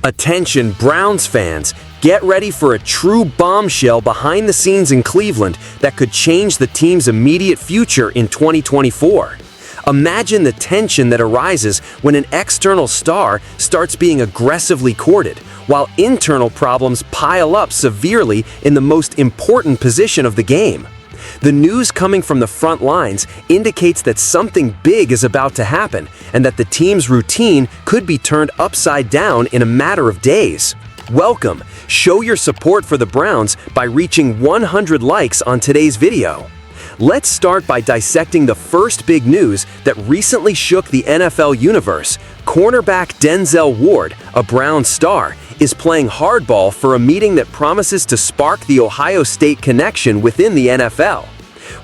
Attention Browns fans, get ready for a true bombshell behind the scenes in Cleveland that could change the team's immediate future in 2024. Imagine the tension that arises when an external star starts being aggressively courted, while internal problems pile up severely in the most important position of the game. The news coming from the front lines indicates that something big is about to happen and that the team's routine could be turned upside down in a matter of days. Welcome! Show your support for the Browns by reaching 100 likes on today's video. Let's start by dissecting the first big news that recently shook the NFL universe. Cornerback Denzel Ward, a Browns star, is playing hardball for a meeting that promises to spark the Ohio State connection within the NFL.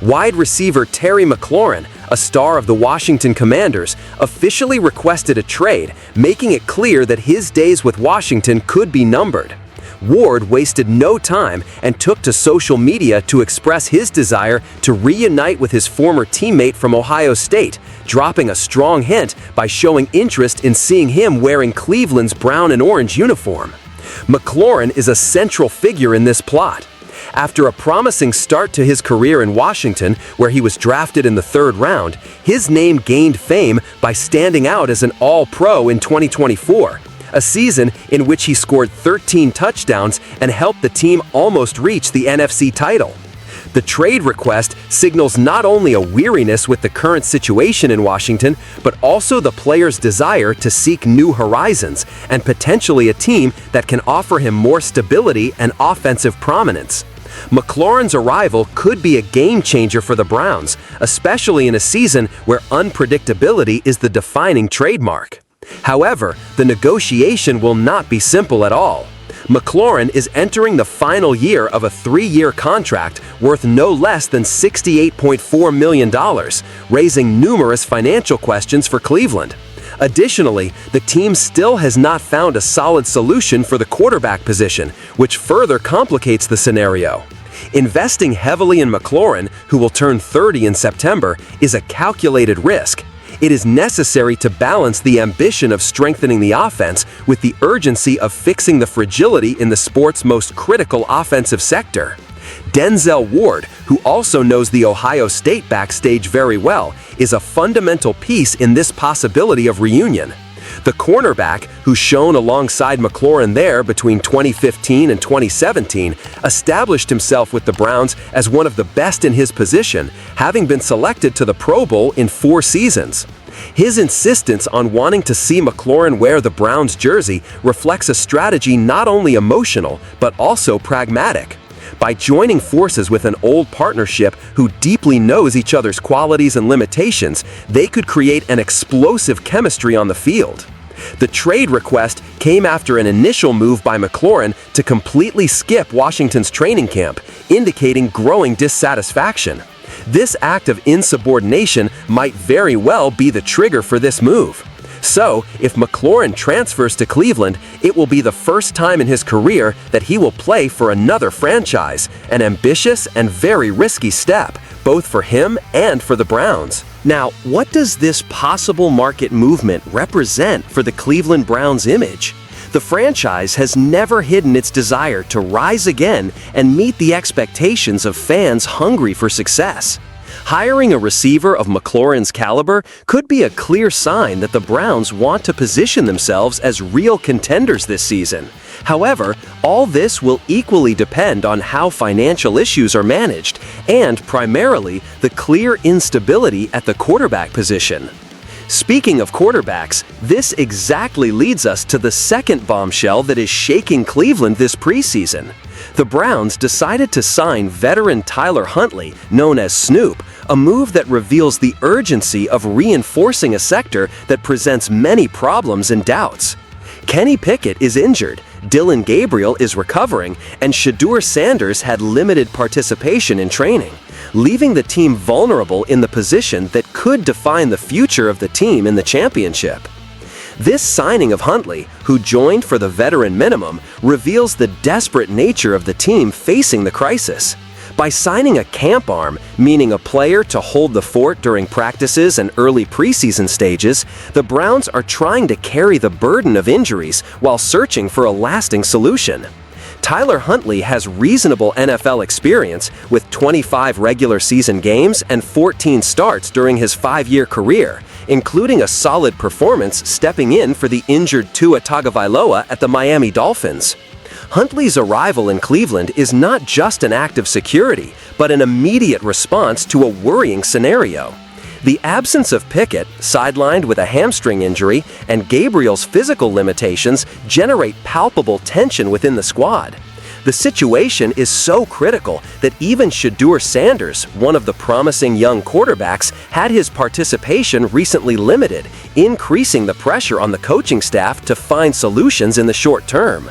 Wide receiver Terry McLaurin, a star of the Washington Commanders, officially requested a trade, making it clear that his days with Washington could be numbered. Ward wasted no time and took to social media to express his desire to reunite with his former teammate from Ohio State, dropping a strong hint by showing interest in seeing him wearing Cleveland's brown and orange uniform. McLaurin is a central figure in this plot. After a promising start to his career in Washington, where he was drafted in the 3rd round, his name gained fame by standing out as an All-Pro in 2024. A season in which he scored 13 touchdowns and helped the team almost reach the NFC title. The trade request signals not only a weariness with the current situation in Washington, but also the player's desire to seek new horizons and potentially a team that can offer him more stability and offensive prominence. McLaurin's arrival could be a game changer for the Browns, especially in a season where unpredictability is the defining trademark. However, the negotiation will not be simple at all. McLaurin is entering the final year of a 3-year contract worth no less than $68.4 million, raising numerous financial questions for Cleveland. Additionally, the team still has not found a solid solution for the quarterback position, which further complicates the scenario. Investing heavily in McLaurin, who will turn 30 in September, is a calculated risk. It is necessary to balance the ambition of strengthening the offense with the urgency of fixing the fragility in the sport's most critical offensive sector. Denzel Ward, who also knows the Ohio State backstage very well, is a fundamental piece in this possibility of reunion. The cornerback, who shone alongside McLaurin there between 2015 and 2017, established himself with the Browns as one of the best in his position, having been selected to the Pro Bowl in 4 seasons. His insistence on wanting to see McLaurin wear the Browns jersey reflects a strategy not only emotional, but also pragmatic. By joining forces with an old partnership who deeply knows each other's qualities and limitations, they could create an explosive chemistry on the field. The trade request came after an initial move by McLaurin to completely skip Washington's training camp, indicating growing dissatisfaction. This act of insubordination might very well be the trigger for this move. So, if McLaurin transfers to Cleveland, it will be the first time in his career that he will play for another franchise, an ambitious and very risky step, both for him and for the Browns. Now, what does this possible market movement represent for the Cleveland Browns' image? The franchise has never hidden its desire to rise again and meet the expectations of fans hungry for success. Hiring a receiver of McLaurin's caliber could be a clear sign that the Browns want to position themselves as real contenders this season. However, all this will equally depend on how financial issues are managed and, primarily, the clear instability at the quarterback position. Speaking of quarterbacks, this exactly leads us to the second bombshell that is shaking Cleveland this preseason. The Browns decided to sign veteran Tyler Huntley, known as Snoop, a move that reveals the urgency of reinforcing a sector that presents many problems and doubts. Kenny Pickett is injured, Dylan Gabriel is recovering, and Shedeur Sanders had limited participation in training, leaving the team vulnerable in the position that could define the future of the team in the championship. This signing of Huntley, who joined for the veteran minimum, reveals the desperate nature of the team facing the crisis. By signing a camp arm, meaning a player to hold the fort during practices and early preseason stages, the Browns are trying to carry the burden of injuries while searching for a lasting solution. Tyler Huntley has reasonable NFL experience with 25 regular season games and 14 starts during his 5-year career, including a solid performance stepping in for the injured Tua Tagovailoa at the Miami Dolphins. Huntley's arrival in Cleveland is not just an act of security, but an immediate response to a worrying scenario. The absence of Pickett, sidelined with a hamstring injury, and Gabriel's physical limitations generate palpable tension within the squad. The situation is so critical that even Shedeur Sanders, one of the promising young quarterbacks, had his participation recently limited, increasing the pressure on the coaching staff to find solutions in the short term.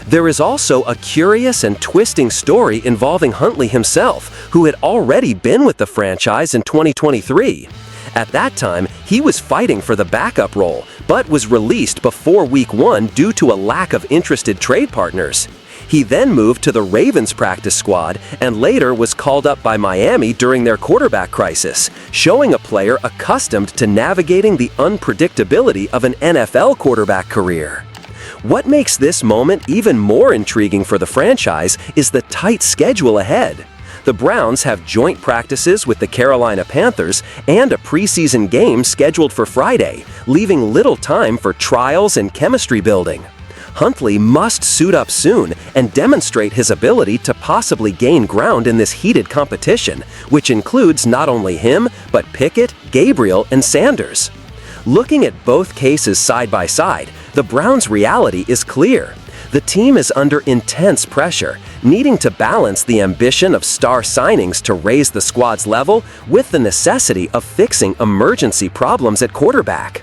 There is also a curious and twisting story involving Huntley himself, who had already been with the franchise in 2023. At that time, he was fighting for the backup role, but was released before Week 1 due to a lack of interested trade partners. He then moved to the Ravens practice squad and later was called up by Miami during their quarterback crisis, showing a player accustomed to navigating the unpredictability of an NFL quarterback career. What makes this moment even more intriguing for the franchise is the tight schedule ahead. The Browns have joint practices with the Carolina Panthers and a preseason game scheduled for Friday, leaving little time for trials and chemistry building. Huntley must suit up soon and demonstrate his ability to possibly gain ground in this heated competition, which includes not only him, but Pickett, Gabriel, and Sanders. Looking at both cases side by side, the Browns' reality is clear. The team is under intense pressure, needing to balance the ambition of star signings to raise the squad's level with the necessity of fixing emergency problems at quarterback.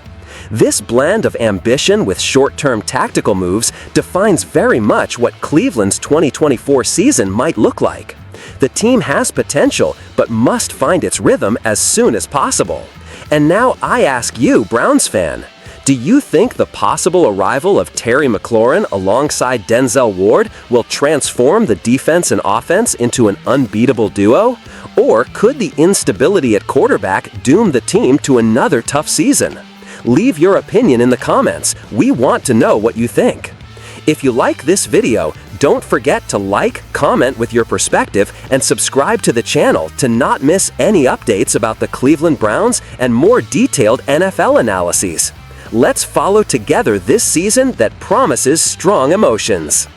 This blend of ambition with short-term tactical moves defines very much what Cleveland's 2024 season might look like. The team has potential, but must find its rhythm as soon as possible. And now I ask you, Browns fan, do you think the possible arrival of Terry McLaurin alongside Denzel Ward will transform the defense and offense into an unbeatable duo? Or could the instability at quarterback doom the team to another tough season? Leave your opinion in the comments. We want to know what you think. If you like this video, don't forget to like, comment with your perspective, and subscribe to the channel to not miss any updates about the Cleveland Browns and more detailed NFL analyses. Let's follow together this season that promises strong emotions.